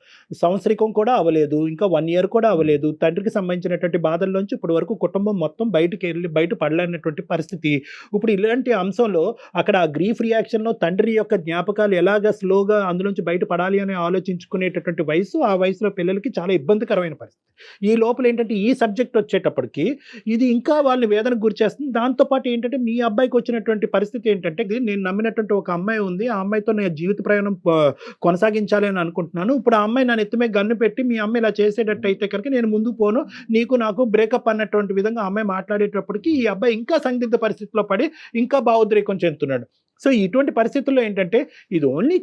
సంవత్సరికం కూడా అవ్వలేదు, ఇంకా 1 year కూడా అవ్వలేదు, తండ్రికి సంబంధించినటువంటి బాధల్లోంచి ఇప్పటి వరకు కుటుంబం మొత్తం బయట పడలేనటువంటి పరిస్థితి. ఇప్పుడు ఇలాంటి అంశంలో అక్కడ ఆ గ్రీఫ్ రియాక్షన్లో తండ్రి యొక్క జ్ఞాపకాలు ఎలాగ స్లోగా అందులోంచి బయటపడాలి అని ఆలోచించుకునేటటువంటి వయసు, ఆ వయసులో పిల్లలకి చాలా ఇబ్బందికరమైన పరిస్థితి. ఈ లోపల ఏంటంటే ఈ సబ్జెక్ట్ వచ్చేటప్పటికి ఇది ఇంకా వాళ్ళని వేదనకు గురి చేస్తుంది. దాంతోపాటు ఏంటంటే మీ అబ్బాయికి వచ్చినటువంటి పరిస్థితి ఏంటంటే నేను నమ్మినటువంటి ఒక అమ్మాయి ఉంది, ఆ అమ్మాయితో నేను జీవిత ప్రయాణం కొనసాగించాలి అని అనుకుంటున్నాను. ఇప్పుడు ఆ అమ్మాయి నా నెత్తిమే గన్ను పెట్టి మీ అమ్మాయి ఇలా చేసేటట్టు అయితే కనుక నేను ముందుకు పోను, నాకు బ్రేకప్ అన్నటువంటి విధంగా అమ్మాయి మాట్లాడేటప్పటికి ఈ అబ్బాయి ఇంకా సందిగ్ధ పరిస్థితిలో పడి ఇంకా భావోద్రేకం చెందుతున్నాడు. సో ఇటువంటి పరిస్థితుల్లో ఏంటంటే ఇది ఓన్లీ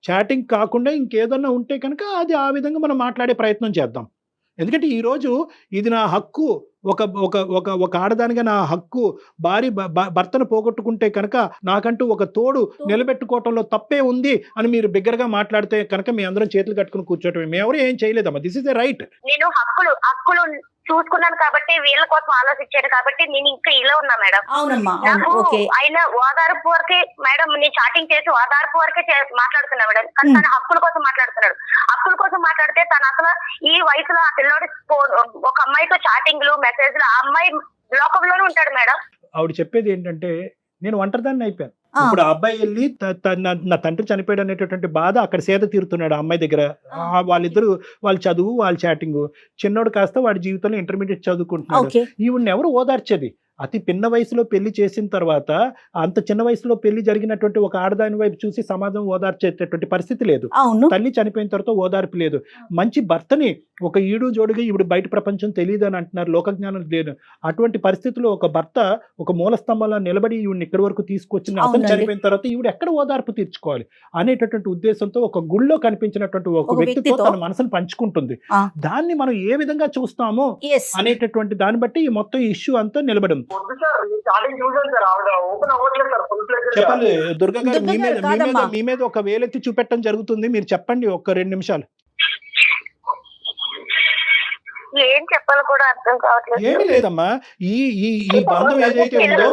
చాటింగ్ కాకుండా ఇంకేదన్నా ఉంటే కనుక అది ఆ విధంగా మనం మాట్లాడే ప్రయత్నం చేద్దాం. ఎందుకంటే ఈరోజు ఇది నా హక్కు, ఒక ఒక ఒక ఒక ఆడదానిగా నా హక్కు భర్తను పోగొట్టుకుంటే కనుక నాకంటూ ఒక తోడు నిలబెట్టుకోవటంలో తప్పే ఉంది అని మీరు బిగ్గరగా మాట్లాడితే కనుక మీ అందరం చేతులు కట్టుకుని కూర్చోటమే. మేము ఎవరు ఏం చేయలేదమ్మా. This is a right. నేను హక్కులు చూసుకున్నాను కాబట్టి వీళ్ళ కోసం ఆలోచించాను కాబట్టి నేను ఇంకా ఇలా ఉన్నా మేడం. అవునమ్మా. నాకు ఓకే. ఆయన ఓదార్పు వరకే మేడం, నేను చాటింగ్ చేసి ఓదార్పు వరకే మాట్లాడుతున్నా మేడం. కానీ తన హక్కుల కోసం మాట్లాడుతున్నాడు. హక్కుల కోసం మాట్లాడితే తను అసలు ఈ వయసులో ఆ పిల్లోడి ఒక అమ్మాయితో చాటింగ్లు మెసేజ్లు, ఆ అమ్మాయి లోకంలోనే ఉంటాడు మేడం. ఆవిడ చెప్పేది ఏంటంటే నేను ఒంటరిదాన్ని అయిపోయాను. ఇప్పుడు ఆ అబ్బాయి వెళ్ళి నా తండ్రి చనిపోయాడు అనేటటువంటి బాధ అక్కడ సేద తీరుతున్నాడు ఆ అమ్మాయి దగ్గర. వాళ్ళిద్దరు వాళ్ళ చదువు వాళ్ళ చాటింగ్. చిన్నోడు కాస్త వాడి జీవితంలో ఇంటర్మీడియట్ చదువుకుంటున్నాడు. ఈవిడ్ని ఎవరు ఓదార్చేది? అతి పిన్న వయసులో పెళ్లి చేసిన తర్వాత అంత చిన్న వయసులో పెళ్లి జరిగినటువంటి ఒక ఆడదాని వైపు చూసి సమాజం ఓదార్చేటటువంటి పరిస్థితి లేదు. తల్లి చనిపోయిన తర్వాత ఓదార్పు లేదు. మంచి భర్తని ఒక ఈడు జోడుగా ఈవిడ బయట ప్రపంచం తెలియదు అని అంటున్నారు, లోకజ్ఞానం లేదు. అటువంటి పరిస్థితుల్లో ఒక భర్త ఒక మూల స్తంభంలో నిలబడి ఈవిడిని ఇక్కడి వరకు తీసుకొచ్చిన అతను చనిపోయిన తర్వాత ఈవిడ ఎక్కడ ఓదార్పు తీర్చుకోవాలి అనేటటువంటి ఉద్దేశంతో ఒక గుళ్ళో కనిపించినటువంటి ఒక వ్యక్తితో తన మనసును పంచుకుంటుంది. దాన్ని మనం ఏ విధంగా చూస్తామో అనేటటువంటి దాన్ని బట్టి ఈ మొత్తం ఇష్యూ అంతా నిలబడింది. చెప్పండి దుర్గా గారు, మీ మీద ఒక వేలెత్తి చూపెట్టడం జరుగుతుంది. మీరు చెప్పండి ఒక 2 నిమిషాలు. ఏం చెప్పాలో కూడా అర్థం కావట్లేదు. ఏమీ లేదమ్మా. ఈ బంధం ఏదైతే ఉందో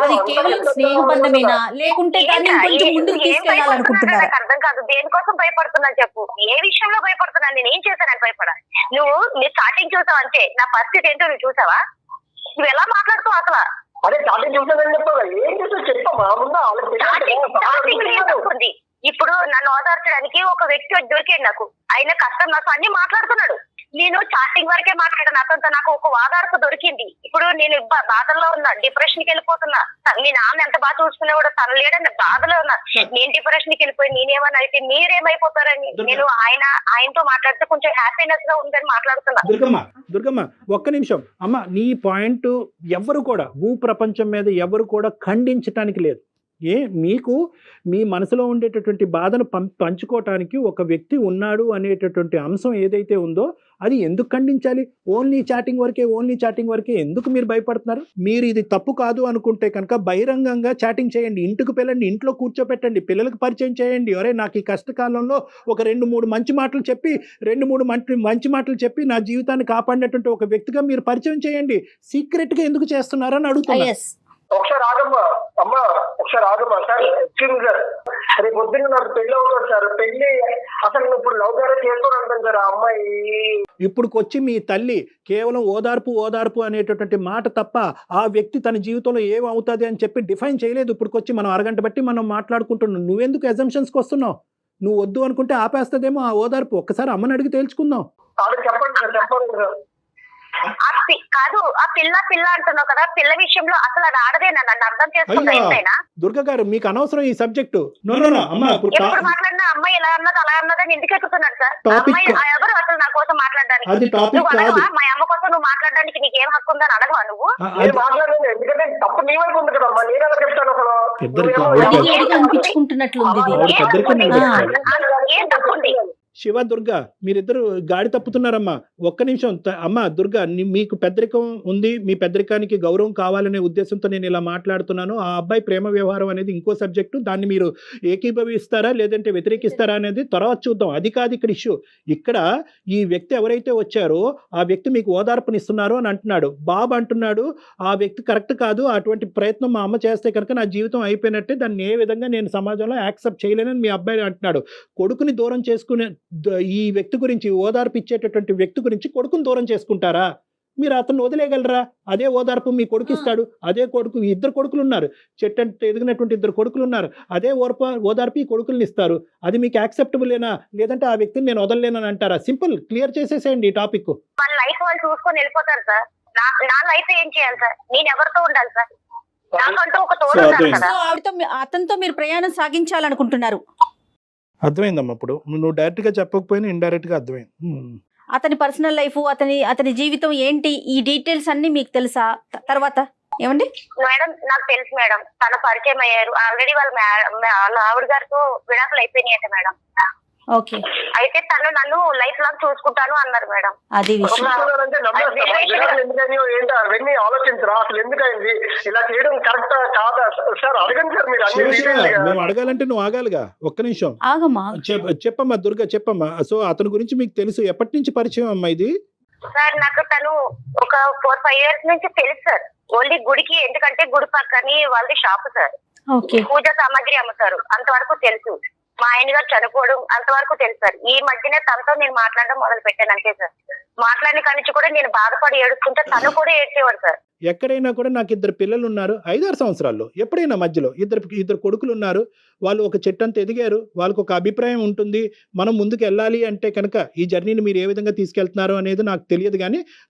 అది కేవలం స్నేహ బంధమేనా, లేకుంటే దాన్ని కొంచెం ముందుకు తీసుకెళ్లాలనుకుంటున్నారా? అర్థం కాదు. దేనికోసం భయపడుతున్నా చెప్పు. ఏ విషయంలో భయపడుతున్నా? నేను ఏం చేశానని భయపడా? నీ స్టార్టింగ్ చూసావు అంతే. నా పరిస్థితి ఏంటో నువ్వు చూసావా? నువ్వు ఎలా మాట్లాడుతావు అసలు? అదే స్టార్టింగ్ చూసానని చెప్పాలి. ఏం చేస్తా చెప్పమ్మా. ముందు ఇప్పుడు నన్ను ఓదార్చడానికి ఒక వ్యక్తి దొరికాడు నాకు. ఆయన కష్టం నాకు అన్ని మాట్లాడుతున్నాడు. నేను చాటింగ్ వరకే మాట్లాడాను అతనితో. నాకు ఒక ఓదార్పు దొరికింది. ఇప్పుడు నేను బాధల్లో ఉన్నా, డిప్రెషన్ కి వెళ్ళిపోతున్నా. మీ నాన్న ఎంత బాగా చూసుకునే కూడా తన లేడని బాధలో ఉన్నా. నేను డిప్రెషన్ కి వెళ్ళిపోయి నేనేమన్నా అయితే మీరేమైపోతారని నేను ఆయనతో మాట్లాడితే కొంచెం హ్యాపీనెస్ గా ఉందని మాట్లాడుతున్నా. దుర్గమ్మ ఒక్క నిమిషం అమ్మ. నీ పాయింట్ ఎవరు కూడా భూ ప్రపంచం మీద ఎవరు కూడా ఖండించటానికి లేదు. మీకు మీ మనసులో ఉండేటటువంటి బాధను పంచుకోవటానికి ఒక వ్యక్తి ఉన్నాడు అనేటటువంటి అంశం ఏదైతే ఉందో అది ఎందుకు ఖండించాలి? ఓన్లీ చాటింగ్ వరకే ఎందుకు మీరు భయపడుతున్నారు? మీరు ఇది తప్పు కాదు అనుకుంటే కనుక బహిరంగంగా చాటింగ్ చేయండి. ఇంటికి పిల్లల్ని ఇంట్లో కూర్చోపెట్టండి. పిల్లలకు పరిచయం చేయండి. ఒరే నాకు ఈ కష్టకాలంలో ఒక 2-3 మంచి మాటలు చెప్పి 2-3 మంచి మాటలు చెప్పి నా జీవితాన్ని కాపాడినటువంటి ఒక వ్యక్తిగా మీరు పరిచయం చేయండి. సీక్రెట్గా ఎందుకు చేస్తున్నారని అడుగుతున్నా. ఒకసారి ఆగమ్మా సార్. ఎక్స్క్యూజ్ సార్, రేపు పొద్దున్న నాకు పెళ్లి అవుతుంది సార్. పెళ్లి అసలు నువ్వు ఇప్పుడు లవ్ మ్యారేజ్ చేసుకోవడం సార్. ఆ అమ్మాయి ఇప్పుడుకొచ్చి మీ తల్లి కేవలం ఓదార్పు అనేటటువంటి మాట తప్ప ఆ వ్యక్తి తన జీవితంలో ఏమవుతుంది అని చెప్పి డిఫైన్ చేయలేదు. ఇప్పుడుకొచ్చి మనం అరగంట బట్టి మనం మాట్లాడుకుంటున్నాం. నువ్వెందుకు అజంప్షన్స్కి వస్తున్నావు? నువ్వు వద్దు అనుకుంటే ఆపేస్తుందేమో ఆ ఓదార్పు. ఒక్కసారి అమ్మని అడిగి తేల్చుకుందాం. చెప్పండి సార్. కాదు, ఆ పిల్ల అంటున్నావు కదా. పిల్ల విషయంలో అసలు అది ఆడదేనా? నన్ను అర్థం చేసుకుంటా. దుర్గా గారు మీకు అనవసరం ఈ సబ్జెక్టు. ఎప్పుడు మాట్లాడినా అమ్మాయి ఎలా అన్నది అలా అన్నదని ఎందుకు ఎక్కుతున్నాడు సార్? అమ్మాయి ఎవరు అసలు నా కోసం మాట్లాడడానికి? మా అమ్మ కోసం నువ్వు మాట్లాడడానికి నీకేం హక్కు ఉందని అడగవా నువ్వు? మాట్లాడలేదు. ఎందుకంటే తప్పు నీ వైపు ఉంది కదమ్మా. నేను ఎలా చెప్తాను అసలు? ఏం తప్పు ఉంది? శివ దుర్గా మీరిద్దరు గాడి తప్పుతున్నారమ్మా. ఒక్క నిమిషం అమ్మా. దుర్గా మీకు పెద్దరికం ఉంది. మీ పెద్దరికానికి గౌరవం కావాలనే ఉద్దేశంతో నేను ఇలా మాట్లాడుతున్నాను. ఆ అబ్బాయి ప్రేమ వ్యవహారం అనేది ఇంకో సబ్జెక్టు. దాన్ని మీరు ఏకీభవిస్తారా లేదంటే వ్యతిరేకిస్తారా అనేది తర్వాత చూద్దాం. అది కాదు ఇక్కడ ఇష్యూ. ఇక్కడ ఈ వ్యక్తి ఎవరైతే వచ్చారో ఆ వ్యక్తి మీకు ఓదార్పునిస్తున్నారు అని అంటున్నాడు. బాబు అంటున్నాడు ఆ వ్యక్తి కరెక్ట్ కాదు. అటువంటి ప్రయత్నం మా అమ్మ చేస్తే కనుక నా జీవితం అయిపోయినట్టే. దాన్ని ఏ విధంగా నేను సమాజంలో యాక్సెప్ట్ చేయలేనని మీ అబ్బాయి అంటున్నాడు. కొడుకుని దూరం చేసుకునే ఈ వ్యక్తి గురించి, ఓదార్పు ఇచ్చేటటువంటి వ్యక్తి గురించి కొడుకుని దూరం చేసుకుంటారా? మీరు అతను వదిలేయగలరా? అదే ఓదార్పు మీ కొడుకు ఇస్తాడు. అదే కొడుకు, 2 కొడుకులు ఉన్నారు. చెట్టంటే ఎదిగినటువంటి 2 కొడుకులు ఉన్నారు. అదే ఓదార్పు ఈ కొడుకుల్ని ఇస్తారు. అది మీకు యాక్సెప్టబులేనా? లేదంటే ఆ వ్యక్తిని నేను వదలలేనని అంటారా? సింపుల్, క్లియర్ చేసేసేయండి ఈ టాపిక్. వాళ్ళ లైఫ్ వాళ్ళు చూసుకొని వెళ్ళిపోతారు సార్. నా లైఫ్ ఏం చేయాలి సార్? నేను ఎవరితో ఉండాలి సార్? నాకంటూ ఒక తోడు ఉండాలి కదా. అతనితో మీరు ప్రయాణం సాగించాలనుకుంటున్నారు. అర్థమైందమ్మా. ఇప్పుడు నువ్వు డైరెక్ట్ గా చెప్పకపోయినా ఇండైరెక్ట్ గా అర్థమైంది. అతని పర్సనల్ లైఫ్, అతని జీవితం ఏంటి, ఈ డీటెయిల్స్ అన్ని మీకు తెలుసా? తర్వాత ఏమండి మేడం? నాకు తెలుసు మేడం. తన పరిచయం అయ్యారు ఆల్రెడీ. వాళ్ళ ఆవిడ గారితో విడాకులు అయిపోయినాయట మేడం. ఓకే. అయితే తను నన్ను లైఫ్ లాంగ్ చూసుకుంటాను అన్నారు మేడం. అది విషయం. చూసుకున్నారంటే నమ్మేస్తారా? విరాట్ ఎందుకని ఏంటి అవన్నీ ఆలోచించరా? అసలు ఎందుకైంది ఇలా చేయడం కరెక్ట్ కాదా సార్? అడగండి సార్ మీరు అన్ని శివ శివ, details గా. మేము అడగాలంటే నువ్వు ఆగాలిగా, ఒక్క నిమిషం ఆగమ్మా. చెప్పమ్మా దుర్గా, చెప్పమ్మా. సో అతని గురించి మీకు తెలుసు, ఎప్పటి నుంచి పరిచయం అమ్మా ఇది? సార్ నాకు తను ఒక 4-5 years నుంచి తెలుసు సార్. ఓన్లీ గుడికి, ఎందుకంటే గుడి పక్కని వాళ్ళది షాప్ సార్, ఓకే. పూజ సామాగ్రి అమ్ముతారు, అంతవరకు తెలుసు. మా ఆయన గారు చనిపోవడం అంతవరకు తెలుసు సార్. ఈ మధ్యనే తనతో నేను మాట్లాడడం మొదలు పెట్టాను అంతే సార్. మాట్లాడిన కాడి నుంచి కూడా నేను బాధపడి ఏడుస్తుంటే తను కూడా ఏడ్చేవాడు సార్. ఎక్కడైనా కూడా నాకు 2 పిల్లలు ఉన్నారు 5-6 సంవత్సరాల్లో, ఎప్పుడైనా మధ్యలో ఇద్దరు కొడుకులు ఉన్నారు, వాళ్ళు ఒక చెట్టంత ఎదిగారు, వాళ్ళకు ఒక అభిప్రాయం ఉంటుంది, మనం ముందుకు వెళ్ళాలి అంటే కనుక ఈ జర్నీని మీరు ఏ విధంగా తీసుకెళ్తున్నారు అనేది నాకు తెలియదు.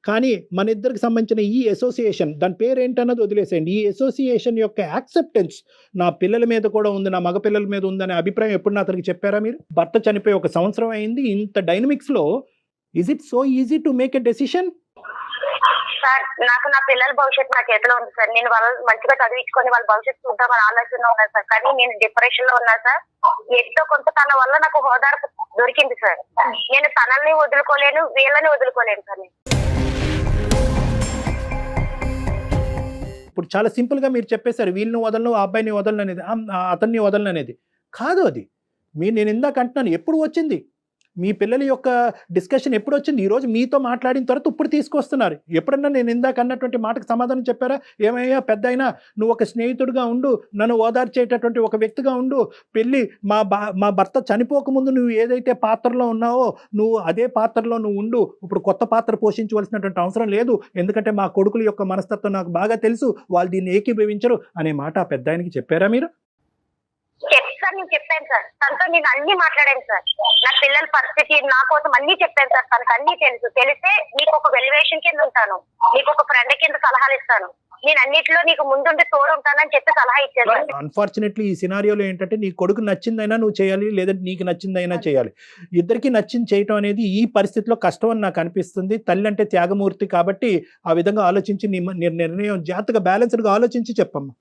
కానీ మన ఇద్దరికి సంబంధించిన ఈ అసోసియేషన్, దాని పేరు ఏంటన్నది వదిలేసేయండి, ఈ అసోసియేషన్ యొక్క యాక్సెప్టెన్స్ నా పిల్లల మీద కూడా ఉంది, నా మగ పిల్లల మీద ఉందనే అభిప్రాయం ఎప్పుడు అతనికి చెప్పారా మీరు? భర్త చనిపోయి 1 సంవత్సరం అయింది, ఇంత డైనమిక్స్లో is it so easy to make a decision? Sir నాకు నా పిల్లల భవిష్యత్తు నా చేతిలో ఉంది సార్. నేను వాళ్ళు మంచిగా చదివించుకొని వాళ్ళ భవిష్యత్తు చూద్దామని ఆలోచన ఉన్నా సార్. కానీ నేను డిప్రెషన్ లో ఉన్నా సార్. ఎంతో కొంత తన వల్ల నాకు హోదార్పు దొరికింది సార్. నేను తనల్ని వదులుకోలేను, వీళ్ళని వదులుకోలేను సార్. ఇప్పుడు చాలా సింపుల్గా మీరు చెప్పేశారు, వీళ్ళని వదలను, ఆ అబ్బాయిని వదలను అనేది, అతన్ని వదలను అనేది కాదు. అది నేను ఇందాక అంటున్నాను, ఎప్పుడు వచ్చింది మీ పిల్లల యొక్క డిస్కషన్, ఎప్పుడు వచ్చింది? ఈరోజు మీతో మాట్లాడిన తర్వాత ఇప్పుడు తీసుకొస్తున్నారు. ఎప్పుడన్నా నేను ఇందాక అన్నటువంటి మాటకు సమాధానం చెప్పారా? ఏమయ్యా పెద్ద అయినా నువ్వు ఒక స్నేహితుడిగా ఉండు, నన్ను ఓదార్చేటటువంటి ఒక వ్యక్తిగా ఉండు, పెళ్ళి మా భర్త చనిపోకముందు నువ్వు ఏదైతే పాత్రలో ఉన్నావో నువ్వు అదే పాత్రలో నువ్వు ఉండు, ఇప్పుడు కొత్త పాత్ర పోషించవలసినటువంటి అవసరం లేదు, ఎందుకంటే మా కొడుకుల యొక్క మనస్తత్వం నాకు బాగా తెలుసు, వాళ్ళు దీన్ని ఏకీభవించరు అనే మాట ఆ పెద్ద ఆయనకి చెప్పారా మీరు? సార్ నేను చెప్పాను సార్, తనతో నేను అన్ని మాట్లాడాను సార్. నా పిల్లల పరిస్థితి నా కోసం అన్ని చెప్పాను సార్. తనకు అన్ని తెలుసు. తెలిస్తే నీకు ఒక వెల్యువేషన్ కింద ఉంటాను, నీకు ఒక ఫ్రెండ్ కింద సలహాలు ఇస్తాను, నేను అన్నిట్లో నీకు ముందుండి తోడు ఉంటానని చెప్పి సలహా ఇచ్చాను. అన్ఫార్చునేట్లీ ఈ సినారియోలో ఏంటంటే నీ కొడుకు నచ్చిందైనా నువ్వు చేయాలి, లేదంటే నీకు నచ్చిందైనా చేయాలి. ఇద్దరికి నచ్చింది చేయటం అనేది ఈ పరిస్థితిలో కష్టం అని నాకు అనిపిస్తుంది. తల్లి అంటే త్యాగమూర్తి కాబట్టి ఆ విధంగా ఆలోచించి నీ నిర్ణయం జాగ్రత్తగా బ్యాలెన్స్డ్గా ఆలోచించి చెప్పమ్మా.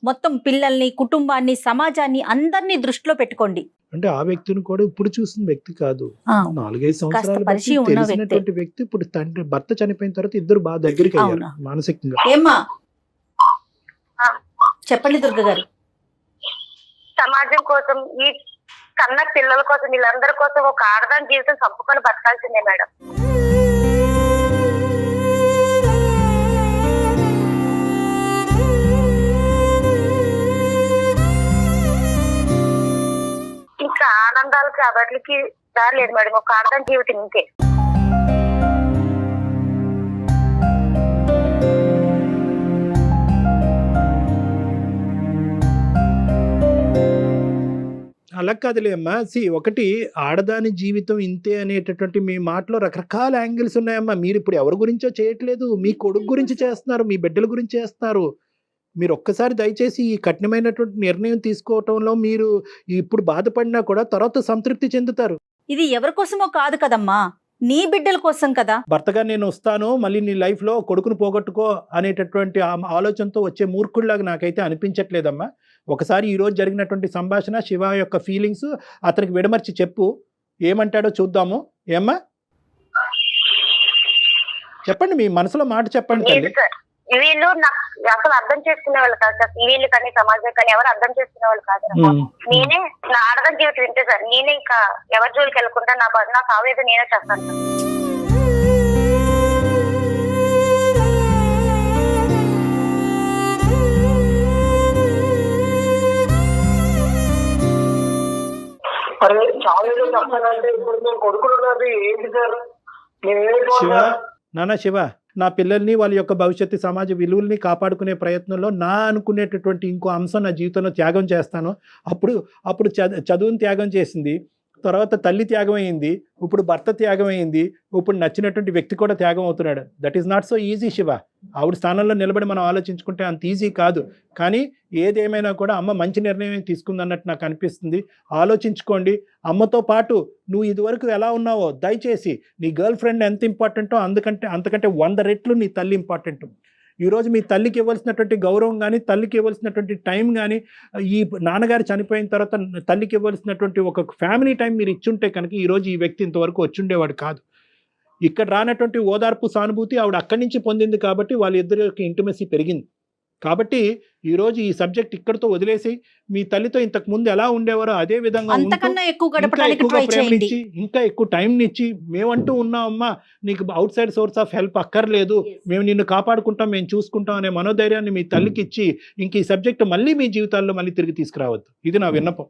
మొత్తం పిల్లల్ని, కుటుంబాన్ని, సమాజాన్ని అందరినీ దృష్టిలో పెట్టుకోండి. అంటే ఆ వ్యక్తిని కూడా ఇప్పుడు చూసిన వ్యక్తి కాదు, 4-5 సంవత్సరాల పరిచయం ఉన్న తెలిసినటువంటి వ్యక్తి. ఇప్పుడు తండ్రి భర్త చనిపోయిన తర్వాత ఇద్దరు బాగా దగ్గరికి అయ్యారు మానసికంగా. ఏమ్మా చెప్పండి దుర్గ గారు. సమాజం కోసం, ఈ కన్న పిల్లల కోసం, వీళ్ళందరి కోసం ఒక ఆడదాని జీవితం చంపుకొని బతకాల్సిందే మేడం. ఇంకా ఆనందాలు కాబట్టికి దారి లేదు మేడం, ఒక ఆడదాని జీవితం ఇంతే. అలా కాదులే అమ్మా. ఒకటి ఆడదాని జీవితం ఇంతే అనేటటువంటి మీ మాటలో రకరకాల యాంగిల్స్ ఉన్నాయమ్మా. మీరు ఇప్పుడు ఎవరి గురించో చేయట్లేదు, మీ కొడుకు గురించి చేస్తున్నారు, మీ బిడ్డల గురించి చేస్తున్నారు. మీరు ఒక్కసారి దయచేసి ఈ కఠినమైనటువంటి నిర్ణయం తీసుకోవటంలో మీరు ఇప్పుడు బాధపడినా కూడా తర్వాత సంతృప్తి చెందుతారు. ఇది ఎవరి కోసమో కాదు కదమ్మా, నీ బిడ్డల కోసం కదా. భర్తగా నేను వస్తాను, మళ్ళీ నీ లైఫ్లో కొడుకును పోగొట్టుకో అనేటటువంటి ఆలోచనతో వచ్చే మూర్ఖుడిలాగా నాకైతే అనిపించట్లేదమ్మా. ఒకసారి ఈరోజు జరిగినటువంటి సంభాషణ, శివ యొక్క ఫీలింగ్స్ అతనికి విడమర్చి చెప్పు, ఏమంటాడో చూద్దాము. ఏమ్మా చెప్పండి, మీ మనసులో మాట చెప్పండి తల్లి. వీళ్ళు నాకు అసలు అర్థం చేసుకునే వాళ్ళు కాదు సార్. వీళ్ళు కానీ సమాజం కానీ ఎవరు అర్థం చేసుకునే వాళ్ళు కాదు. నేనే నా ఆడదాని జీవితం ఇంతే సార్. నేనే ఇంకా ఎవరి జోలికి వెళ్ళకుండా నా సావేదో నేనే చేస్తాను సార్. అరే చాలా ఏదో చెప్తానంటే ఇప్పుడు నేను కొడుకులు ఉన్నది ఏంటి సార్? శివ, నాన్న శివ, నా పిల్లల్ని వాళ్ళ యొక్క భవిష్యత్తు సమాజ విలువల్ని కాపాడుకునే ప్రయత్నంలో నా అనుకునేటటువంటి ఇంకో అంశం నా జీవితంలో త్యాగం చేస్తాను. అప్పుడు చదువుని త్యాగం చేసింది, తర్వాత తల్లి త్యాగం అయింది, ఇప్పుడు భర్త త్యాగం అయింది, ఇప్పుడు నచ్చినటువంటి వ్యక్తి కూడా త్యాగం అవుతున్నాడు. That is not so easy Shiva. ఆవిడ స్థానంలో నిలబడి మనం ఆలోచించుకుంటే అంత ఈజీ కాదు. కానీ ఏదేమైనా కూడా అమ్మ మంచి నిర్ణయం తీసుకుందన్నట్టు నాకు అనిపిస్తుంది. ఆలోచించుకోండి. అమ్మతో పాటు నువ్వు ఇదివరకు ఎలా ఉన్నావో దయచేసి నీ గర్ల్ ఫ్రెండ్ ఎంత ఇంపార్టెంటో అంతకంటే 100 రెట్లు నీ తల్లి ఇంపార్టెంట్. ఈరోజు మీ తల్లికి ఇవ్వాల్సినటువంటి గౌరవం కానీ, తల్లికి ఇవ్వాల్సినటువంటి టైం కానీ, ఈ నాన్నగారు చనిపోయిన తర్వాత తల్లికి ఇవ్వాల్సినటువంటి ఒక ఫ్యామిలీ టైం మీరు ఇచ్చుంటే కనుక ఈరోజు ఈ వ్యక్తి ఇంతవరకు వచ్చుండేవాడు కాదు. ఇక్కడ రానటువంటి ఓదార్పు, సానుభూతి ఆవిడ అక్కడి నుంచి పొందింది కాబట్టి వాళ్ళిద్దరి యొక్క ఇంటిమసీ పెరిగింది. కాబట్టి ఈరోజు ఈ సబ్జెక్ట్ ఇక్కడితో వదిలేసి మీ తల్లితో ఇంతకు ముందు ఎలా ఉండేవారో అదే విధంగా ఉంటూ, అంతకన్నా ఎక్కువ ఇంకా గడపడానికి ఎక్కువగా ట్రై చేయండి. ప్రేమనిచ్చి, ఇంకా ఎక్కువ టైంనిచ్చి, మేమంటూ ఉన్నామమ్మా, నీకు out side source of help అక్కర్లేదు, మేము నిన్ను కాపాడుకుంటాం, మేము చూసుకుంటాం అనే మనోధైర్యాన్ని మీ తల్లికి ఇచ్చి ఇంక ఈ సబ్జెక్ట్ మళ్ళీ మీ జీవితాల్లో మళ్ళీ తిరిగి తీసుకురావద్దు. ఇది నా విన్నపం.